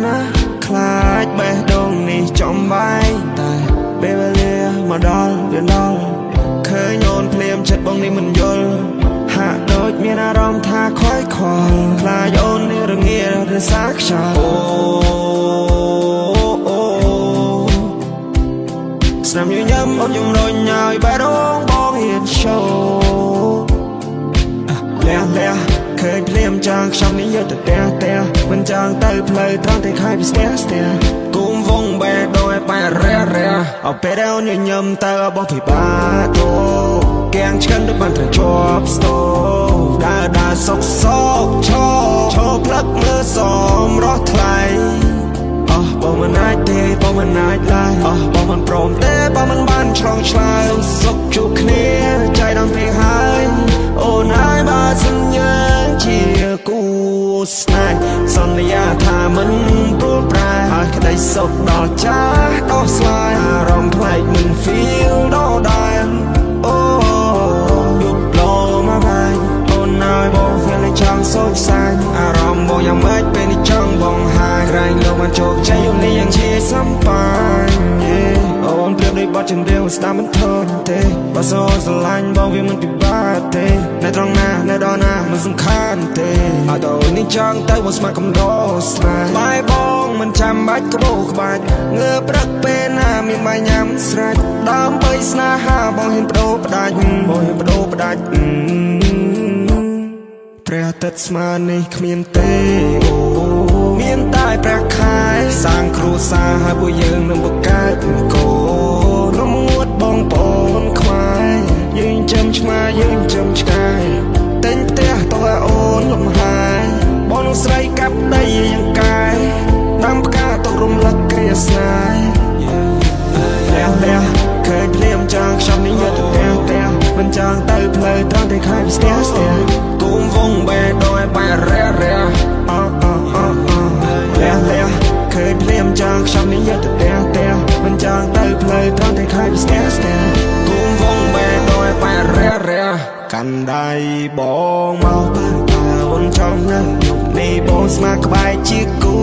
ណាខ្លាចបេះដូងនេះចំបាយតែពេលវេលាមកដល់វាដល់ឃើញអូនភ្លាមចិត្តបងនេះមិនយល់ហាក់ដូចមានអារម្មណ៍ថាខ្វាយខ្វល់ខ្លាចអូននេះរងារសាខ្យល់ស្នាមញញឹមអូនជំរុញឲ្យបេះដូងបងហ៊ានឈោលះឃើញភ្លាមចង់ខ្ញុំនេះយកទៅផ្ទះមិនចង់ទៅផ្លូវត្រង់តែខាយពីស្ទះគុំវងបេះដូងឲ្យបែររះអោពេលអូនញញឹមទៅបោះពិបាកតោកៀងឆ្កិនដូចបានត្រូវជាប់ស្ទោដើរសុកឈោផ្លឹកមើលសមរស់ថ្លៃបងមិនអាចទេបងមិនអាចឡើយបងមិនព្រមទេបងមិនបានឆ្លងឆ្លើយសុខជួបគ្នាใจដងពីហើយអូនហើយបើសន្យាជាគូស្នេហ៍សន្យាថាមិនព្រួលប្រែហើយក្តីសុខដល់ចាស់ដោះស្រាយអារម្មណ៍ប្លែកមិន feel ដល់ដែរអូយប់លោមកហើយអូនហើយបង feel ចង់សោកសាយអារម្មណ៍បងយ៉ាងម៉េចពេលនេះចង់បងហើយក្រែងលោកបានជោគជ័យយំនេះយ៉ាងជាសម្បានអូនប្រៀបដូចបទចម្រៀងស្ដាប់មិនធន់ទេបើសូនស្រឡាញ់បងវាមិនពិបាកទេនៅត្រង់ណានៅដល់ណាមិនសំខាន់ទេឲ្យតើនេះចង់ទៅមកស្មាក់កំដោស្នេហ៍បាយបងមិនចាំបាច់ក្បោក្បាច់ងើព្រឹកពេលណាមានបាយញ៉ាំស្រេចដើម្បីស្នេហាបងហ៊ានបដូរផ្ដាច់ព្រះអាទិត្យស្មើនេះគ្មានទេអូមានតែព្រះខែសាងគ្រួសារហើយពួកយើងនឹងបង្កើតកូនរមួតបងប្អូនខ្មែរយើងចាំឆ្មាយើងចាំឆ្កែតែងផ្ទះតើអូនលំហាយបងនឹងស្រីកាប់ដីយ៉ាងកាយដាំផ្កាទុករំលឹកគ្រាស្នេហ៍លះឃើញភ្លាមចង់ខ្ញុំនេះយកទៅផ្ទះមិនចង់ទៅផ្លូវត្រង់តែខាយពីស្ទះគុំវងបេះដូងឲ្យបែររះលះឃើញភ្លាមចង់ខ្ញុំនេះយកទៅផ្ទះមិនចង់ទៅផ្លូវត្រង់តែខាយពីស្ទះគុំវងបេះដូងឲ្យបែររះកាន់ដៃបងមកតើអូនចង់ណានេះបងស្មាក្បែរជាគូ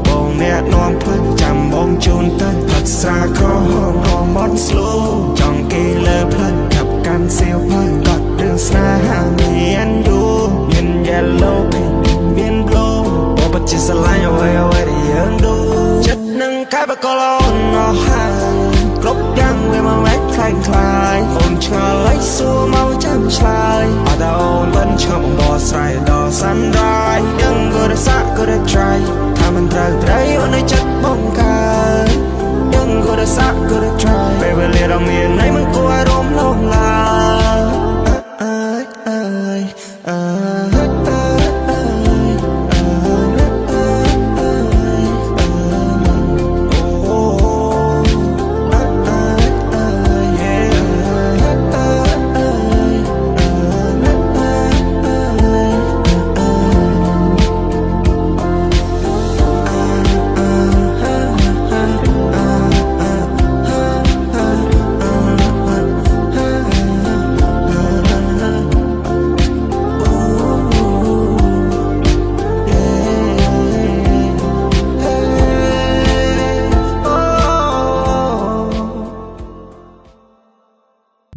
បងអ្នកនាំផ្លូវចាំបងជូនទៅផឹកស្រាក្រហមហមបត់ស្លូចង់គេលើផ្លូវកាប់កាន់សៀវភៅកត់រឿងស្នេហាមានយូមាន yellow pink មាន blue បងពិតជាស្រឡាញ់អ្វីដែលយើងដូចិត្តនឹងកាយបកលអូនអស់ហើយគ្រប់យ៉ាងវាមកមិនខ្លាំងខ្លាយអូនឆ្ងល់ឲ្យសួរមកចាំឆ្លើយអត់អូនមិនឆ្ងល់បងស្រ័យដល់ sunrise យើង gotta try ថាមិនត្រូវអូននៅចិត្តបងកើតយើង gotta try ពេលវេលាដ៏មានន័យមិនគួរឲ្យរំលងឡើ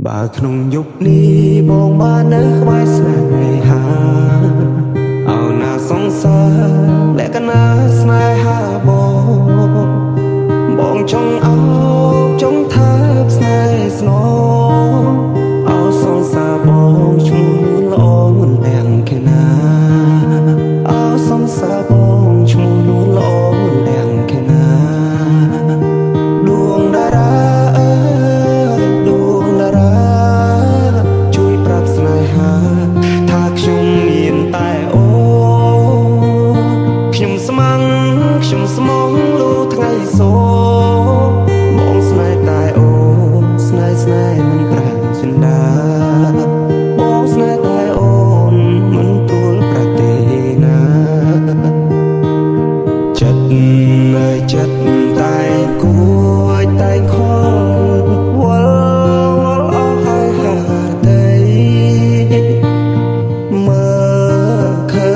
បើក្នុងយប់នេះបងបាននៅក្បែរស្នេហាអោណាសង្សារលក្ខណៈស្នេហាបងចង់អោចង់ថាស្នេហ៍ស្នងអោសង្សារបងឈ្មោះល្អមិនទាំងគេណាអោសង្សារបងឈ្មោះល្អមិនទាំងគេណាដួងតារាថាខ្ញុំមានតែអូខ្ញុំស្មងលូថ្ងៃសូបងស្នេហ៍តែអូស្នេហ៍មិនប្រែចិនដាបងស្នេហ៍តែអូនមិនទួលប្រទេណាចិត្តតែគួចតែខលវល់អស់ហើយទេមើលឃើ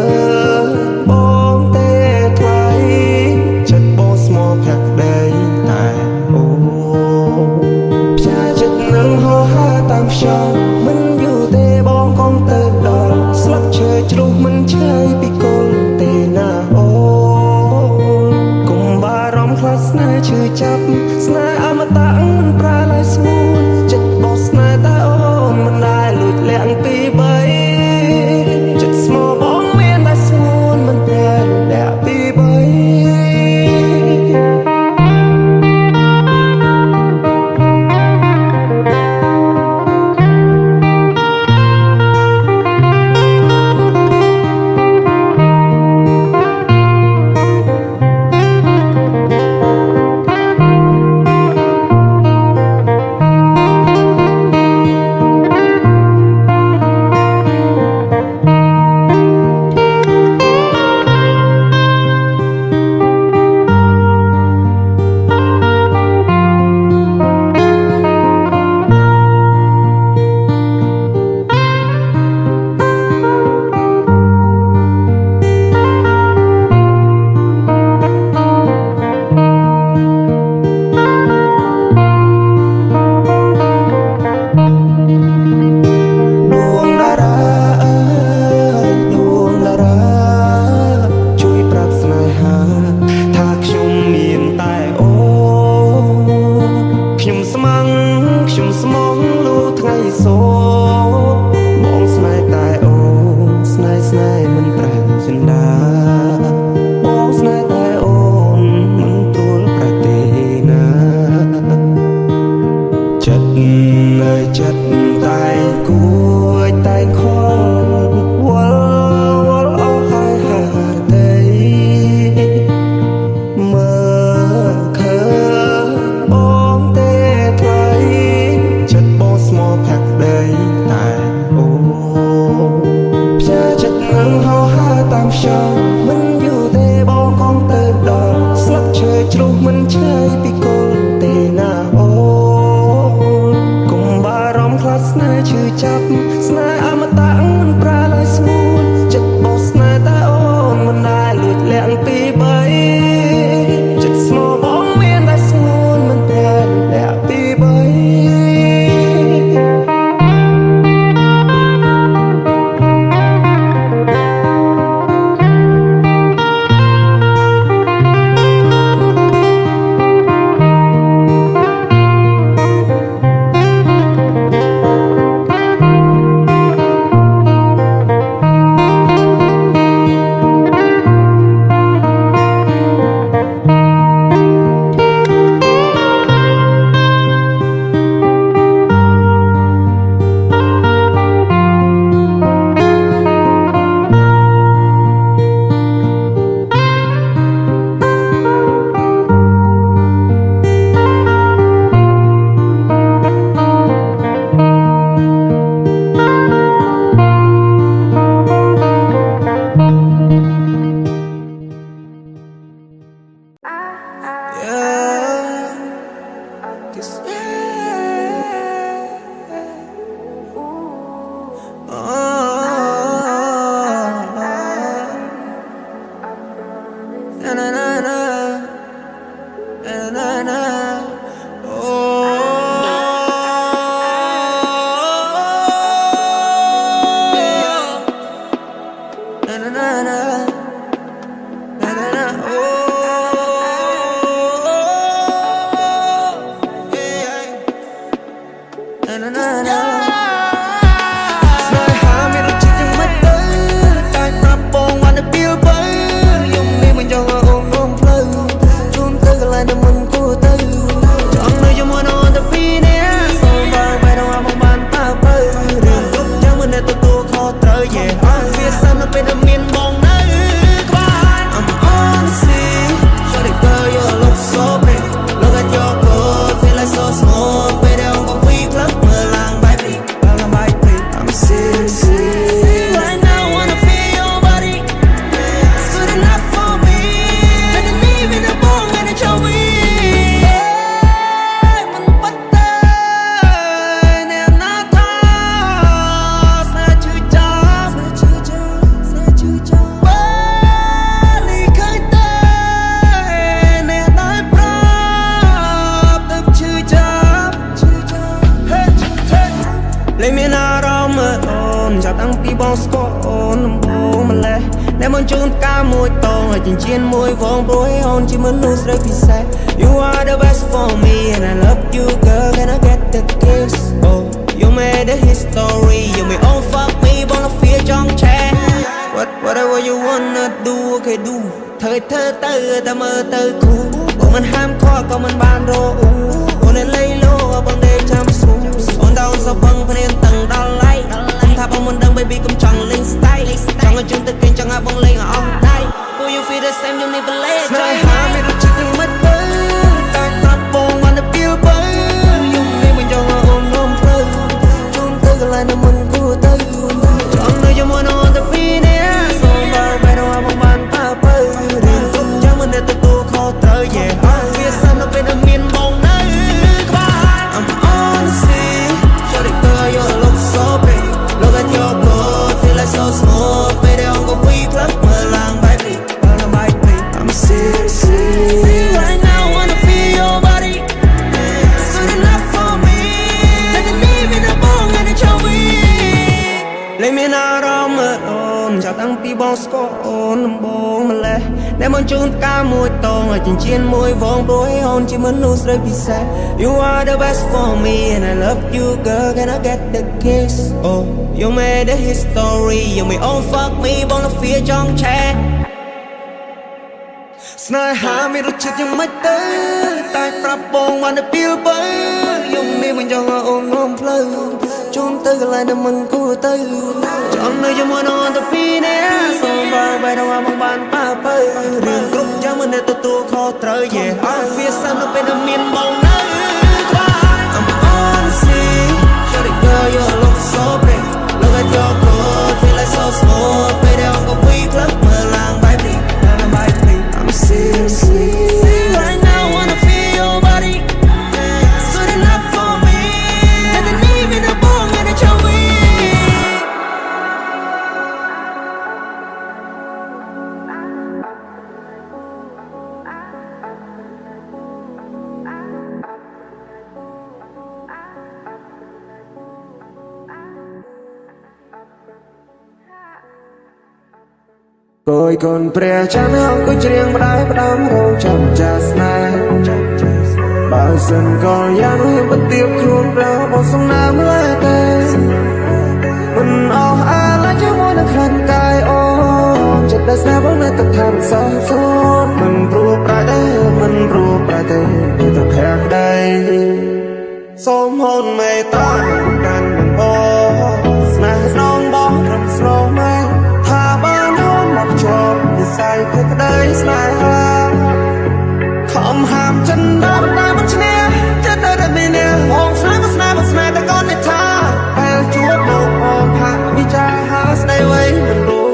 ញបងទេថ្លៃចិត្ត នេហ៍ឈឺចាប់ស្នេហ៍អមតៈមិនប្រែឡើយស្ងួនចិត្តបោះស្នេហ៍តែអូនមិនដែលលួចលាក់ពីបីចិត្តស្មោះបងមានតែស្ងួនមិនប្រែលាក់ពីបីខ្ញុំស្មងលូថ្ងៃសូបងស្នេហ៍តែអូនស្នេហ៍មិនប្រែចិន្តាបងស្នេហ៍តែអូនមិនទួលប្រទេណាចិត្តនៅចិត្តតែគួចតែខំវល់អស់ហើយទេមើលឃើញបងទេថ្លៃចិត្តបងស្មោះផាក់ដីតែអូផ្សាចិត្តនឹងហោហើរតាមខ្យល់មិនយូរទេបងកងទៅដល់ស្លឹកឈើជ្រុះមិនឆ្ងាយពីគល់ទេណាអូកុំបារម្ភខ្លាចស្នេហ៍ឈឺចាប់ស្នេហ៍អមតៈមិនប្រែឡើយស្ងួនចិត្តបោះស្នេហ៍តែអូនមិនដែលលួចលាក់ពីបីចិត្តស្មោះបងមានតែស្ងួនមិនប្រែលាក់ពីបី អ ឲ្យចិញ្ចៀនមួយវងព្រោះឲ្យអូនជាមនុស្សស្រីពិសេស You are the best for me and I love you girl can I get the kiss oh you made the history you may all fuck me បងនៅ fear ចង់ឆេ whatever you wanna do okay do ធ្វើទៅតែមើលទៅគូបងមិនហាមខកក៏មិនបានរអ៊ូអូនលៃលោបងដេកចាំស្រួលអូនតោសបឹងព្រៀនតឹងដល់ឡៃខ្ញុំថាបងមិនដឹង baby កុំចង់លេង style ចង់ឲ្យជើងទៅគេចង់ឲ្យបងលេងឲ្យអស់ដៃ Do you feel the same you need to let ស្នេហាមានរសជាតិយ៉ាងម៉េចទៅតែប្រាប់បងមិនទៅពីលបើយំនេះមិនចង់ឲ្យអូនងំព្រៅជូនទៅកន្លែងដែលមិនគួរទៅចង់នៅជាមួយនឹងអូនទៅពីនេះសូមបើបែរមកបងបានប៉ាបើរឿងគ្រប់យ៉ាងមិនដែលទទួលខុសត្រូវ yeah វាសិនទៅពេលដែលមានបងនៅក្បែរ I'm on the sea Shawty girl you look so pretty Look at your clothes feel like so smooth baby on go free club មើលឡើងបែបនេះ I'm serious right now I wanna feel your body it's good enough for me let me leave in a bong and a show me លេមានអារម្មណ៍អូនចាប់តាំងពីបងស្គាល់អូនដំបងម្លេះដែលមកជូនផ្កាមួយតងឲ្យចិញ្ចៀនមួយវងព្រោះឲ្យអូនជាមនុស្សស្រីពិសេស You are the best for me and I love you girl can I get the kiss oh you made the history you may all fuck me បងនៅ fear ចង់ឆេ ស្នេហាមានរសជាតិយ៉ាងម៉េចទៅតែប្រាប់បងបានទៅពីលបើយំនេះមិនចង់ឲ្យអូនងំផ្លូវជូនទៅកន្លែងដែលមិនគួរទៅចង់នៅជាមួយនឹងអូនទៅពីនេះសូមបើបែរមកបងបានប៉ាបើរឿងគ្រប់យ៉ាងមិនដែលទទួលខុសត្រូវ yeah វាសិនទៅពេលដែលមានបងនៅក្បែរ I'm on the sea Shawty girl you look so pretty Look at your clothes feel like so smooth baby on go free club មើលឡើងបែបនេះ I'm seriously right now I wanna feel your body it's good enough for me let me leave in a bong and a show me គួយកូនព្រះច័ន្ទអង្គុយច្រៀងម្ដាយផ្ដាំរោងចាំចាស់ស្នេហ៍បើសិនក៏យ៉ាងនោះបន្ទាបខ្លួនប្របងសំណាមឡើយទេមិនអស់អាឡ័យជាមួយនឹងខណ្ឌកាយអូនចិត្តដែលស្នេហ៍បងនៅតែថាមិនសោះសូនមិនព្រោះប្រែទេមិនព្រោះប្រែទេទៅភ័ក្រក្ដីសូមហូនមេត្តាកាន់នឹងបងស្នេហ៍ស្នងបងត្រឹមស្នងម៉ែថាបានហូនមកជាប់និស័យភ័ក្រក្ដីស្នេហាខំហាមចិនដល់តែមិនឈ្នះចិត្តដែលមានអ្នកបងស្នេហ៍ស្នេហ៍ស្នេហ៍តែគាត់នេះថាពេលជួបលោកបងហាក់វិចារហាស្ដីអ្វីមិនรู้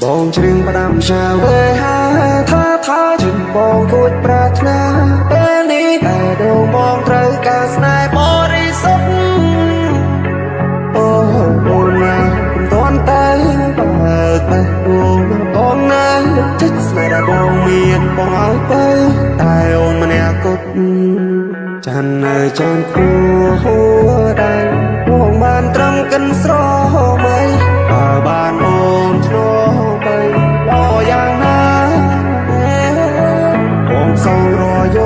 បងច្រៀងផ្ដាំឆាវេហាថាជិនបងគួចប្រាថ្នាពេលនេះតែដងបងត្រូវការស្នេហ៍បរិសុទ្ធអូអូនណាកុំតន់តែបើតែបងណាចិត្តស្នេហ៍ដែលបងមានបងឲ្យទៅតែអូនម្នាក់គត់ចាន់នៅចាន់គួរដែរបងបានត្រឹមកិនស្រមៃបើបានអូនឆ្នោបីលោយ៉ាងណាបងសងរយ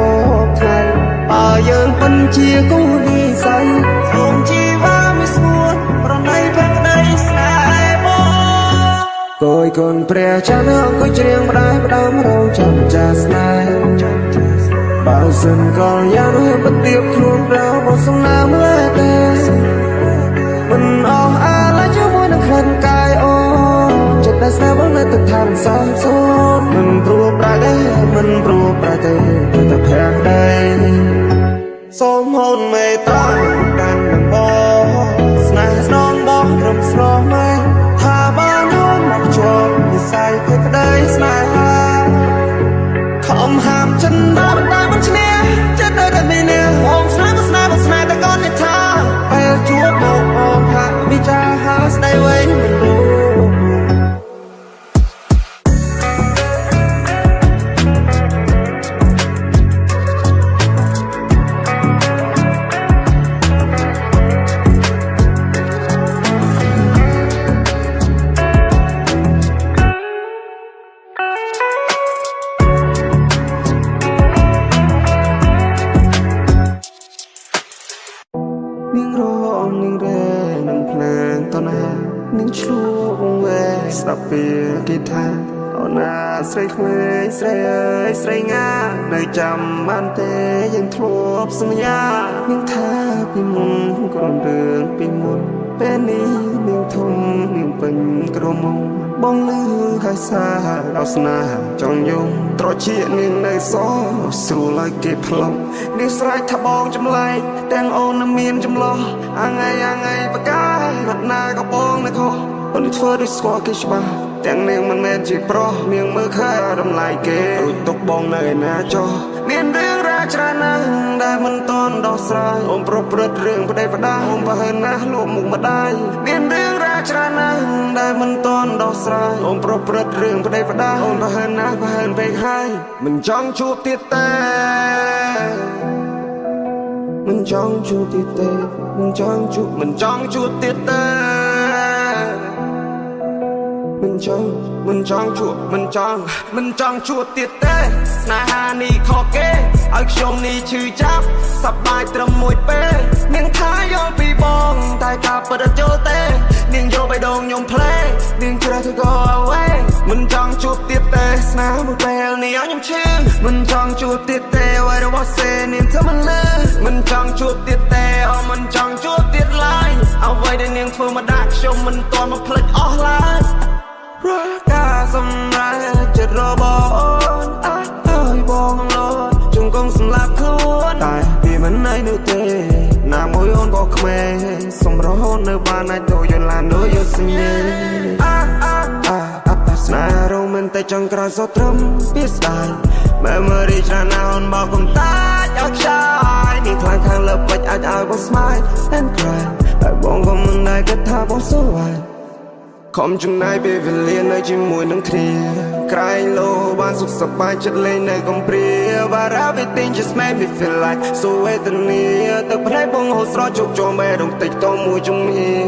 កថ្ងៃបើយើងពិនជាគូនិស័យសូមជីវ៉ាមិនស្ងួនប្រណីភក្ដីស្នេហ៍បងគួយកូនព្រះច័ន្ទអង្គុយច្រៀងម្ដាយផ្ដាំរោងចាំចាស់ស្នេហ៍បើសិនក៏យ៉ាងនោះបន្ទាបខ្លួនប្របងសំណាមឡើយទេមិនអស់អាឡ័យជាមួយនឹងខណ្ឌកាយអូចិត្តដែលស្នេហ៍បងនៅតែថាមិនសោះសូនមិនព្រោះប្រែទេមិនព្រោះប្រែទេទៅតែភ័ក្រក្ដីសូមហូនមេត្តាកាន់នឹងបងស្នេហ៍ស្នងបងត្រឹមស្នងម៉ែថាបានហូនមកជាប់និស័យភ័ក្រក្ដីស្នេហាខំហាមចិនដល់តែមិនឈ្នះចិត្តដែលមានអ្នកបងស្នេហ៍ ងនឹងរែនឹងភ្លើងតណានឹងឆ្លួងវែស្ដាប់ពីគេថាអូនណាស្រីក្មេងស្រីអើយស្រីងានៅចាំបានទេយើងធ្លាប់សន្យានឹងថាពីមុនក្រុមរឿងពីមុនពេលនេះនឹងធំនឹងពេញក្រមុំបងលឺហើយសារដល់ស្នេហ៍ចង់យំត្រជានាងនៅសស្រួលឲ្យគេផ្លុំនេះស្រែកថាបងចម្លែកទាំងអូននឹងមានចម្លោះអាថ្ងៃបកាណាត់ណាក៏បងនៅខុសអូនធ្វើដូចស្គាល់គេច្បាស់ទាំងនាងមិនមែនជាប្រុសនាងមើលឃើញតម្លៃគេរួចទុកបងនៅឯណាចុះមានរឿងរ៉ាវច្រើនណាស់ដែលមិនតន់ដោះស្រាយអូនប្រព្រឹត្តរឿងប្តេជ្ញាផ្ដាស់អូនប្រហែលណាស់លក់មុខម្ដាយមានរឿងរ៉ាវច្រើនណាស់ដែលមិនតន់ដោះស្រាយអូនប្រព្រឹត្តរឿងប្តេជ្ញាផ្ដាស់អូនប្រហែលណាស់ប្រហែលពេកហើយមិនចង់ជួបទៀតទេមិនចង់ជួបទៀតទេមិនចង់ជួបទៀតទេមិនចង់ជួបទៀតទេស្នេហានេះខកគេឲ្យខ្ញុំនេះឈឺចាប់សប្បាយត្រឹមមួយពេលនាងថាយល់ពីបងតែការពិតអត់យល់ទេនាងយកបេះដូងខ្ញុំផ្លេនាងជ្រើសទៅ go away មិនចង់ជួបទៀតទេស្នេហ៍មួយពេលនេះឲ្យខ្ញុំឈឺមិនចង់ជួបទៀតទេអ្វីរបស់សេនាងធ្វើមិនលឺមិនចង់ជួបទៀតទេអូមិនចង់ជួបទៀតឡើយអ្វីដែលនាងធ្វើមកដាក់ខ្ញុំមិនទាន់មកភ្លេចអស់ឡើយរកការសម្រេចចិត្តរបស់អូនឲ្យបងលោជង្គង់សម្លាប់ខ្លួនតែវាមិនណៃនោះទេណាមួយអូនក៏ក្មេងសម្រស់នៅបានអាចទៅយល់ឡានដូចយល់សញ្ញាស្នេហ៍រ៉ូមែនតែចង់ក្រោយសត្រឹមពីស្ដាយ Memory ច្រើនណាស់អូនមកកុំតាចឲ្យខ្ចាយនេះខ្លាំងខាងលើពេជ្រអាចឲ្យបង smile and cry ហើយបងក៏មិនដែលគិតថាបងសួរខំចំណាយពេលវេលានៅជាមួយនឹងគ្នាក្រែងលោបានសុខសប្បាយចិត្តលេងនៅកំព្រា But everything just made me feel like so វេទនាទឹកភ្នែកបងហូរស្រោចជោគជុំបែររំតិចតមួយជំនាញ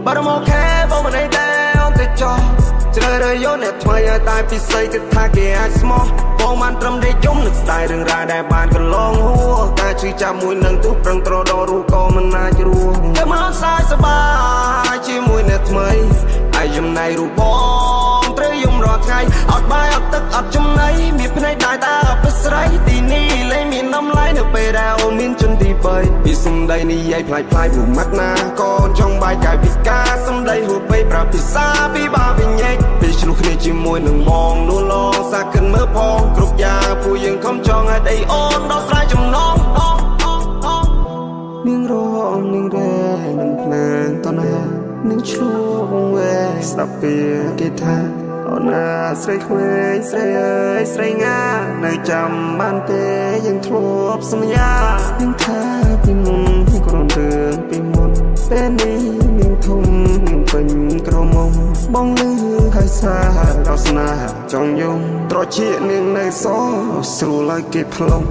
But I'm okay បងមិនអីដែរអូនទៅចោះជ្រើសរើសយកអ្នកថ្មីឲ្យតែពិសេសគិតថាគេអាចស្មោះបងបានត្រឹមតែយំនឹកស្ដាយរឿងរ៉ាវដែលបានកន្លងហួរការជឿចាប់មួយនឹងទូប្រឹងត្រដរស់ក៏មិនអាចរស់តែមិនអត់សាយសប្បាយជាមួយអ្នកថ្មីហើយចំណៃរូបបងត្រូវយំរាល់ថ្ងៃអត់បាយអត់ទឹកអត់ចំណីមានភ្នែកដែរតែអត់ប្រស្រ័យទីនេះលែងមានតម្លៃនៅពេលដែលអូនមានជនទី3ពីសំដីនិយាយផ្លាយមួយម៉ាត់ណាកូនចង់បាយកាយវិការសំដីហួសពេកប្រាប់ភាសាពីបាវិញ្ញេពេលឆ្លុះគ្នាជាមួយនឹងបងនោះឡងសាកិនមើលផងគ្រប់យ៉ាងពួកយើងខំចង់ឲ្យអីអូនដោះស្រាយចំណងនាងរងនាងរែនឹងភ្លើងតណានឹងឆ្លួងវែស្ដាប់ពីគេថាអូនណាស្រីក្មេងស្រីអើយស្រីងានៅចាំបានទេយើងធ្លាប់សន្យានឹងថាពីមុនក្រុមរឿងពីមុនពេលនេះនាងធំនឹងពេញក្រមុំបងលឺហើយសារដល់ស្នេហ៍ចង់យំត្រជានាងនៅសស្រួលឲ្យគេផ្លុំ